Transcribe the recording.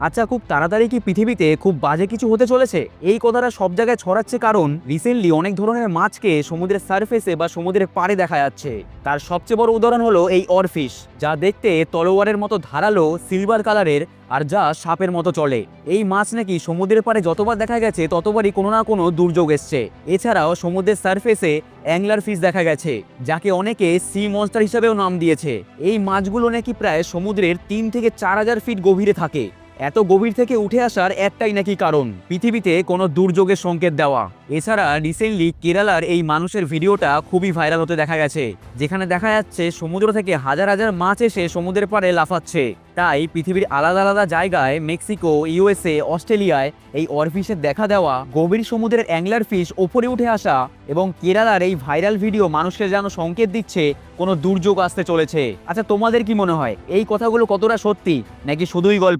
আচ্ছা, খুব তাড়াতাড়ি কি পৃথিবীতে খুব বাজে কিছু হতে চলেছে? এই কথাটা সব জায়গায় ছড়াচ্ছে কারণ রিসেন্টলি অনেক ধরনের মাছকে সমুদ্রের সারফেসে বা সমুদ্রের পাড়ে দেখা যাচ্ছে। তার সবচেয়ে বড় উদাহরণ হলো এই অরফিশ, যা দেখতে তলোয়ারের মতো ধারালো সিলভার কালারের আর যা সাপের মতো চলে। এই মাছ নাকি সমুদ্রের পাড়ে যতবার দেখা গেছে ততবারই কোনো না কোনো দুর্যোগ এসছে। এছাড়াও সমুদ্রের সারফেসে অ্যাংলার ফিশ দেখা গেছে, যাকে অনেকে সি মনস্টার হিসেবেও নাম দিয়েছে। এই মাছগুলো নাকি প্রায় সমুদ্রের 3 থেকে 4,000 ফিট গভীরে থাকে। এত গভীর থেকে উঠে আসার একটাই নাকি কারণ, পৃথিবীতে কোনো দুর্যোগের সংকেত দেওয়া। এছাড়া রিসেন্টলি কেরালার এই মানুষের ভিডিওটা খুবই ভাইরাল হতে দেখা গেছে, যেখানে দেখা যাচ্ছে সমুদ্র থেকে হাজার হাজার মাছ এসে সমুদ্রের পাড়ে লাফাচ্ছে। তাই পৃথিবীর আলাদা আলাদা জায়গায়, মেক্সিকো, ইউএসএ, অস্ট্রেলিয়ায় এই অরফিশের দেখা দেওয়া, গভীর সমুদ্রের অ্যাংলার ফিশ ওপরে উঠে আসা এবং কেরালার এই ভাইরাল ভিডিও মানুষকে যেন সংকেত দিচ্ছে কোনো দুর্যোগ আসতে চলেছে। আচ্ছা, তোমাদের কি মনে হয় এই কথাগুলো কতটা সত্যি নাকি শুধুই গল্প?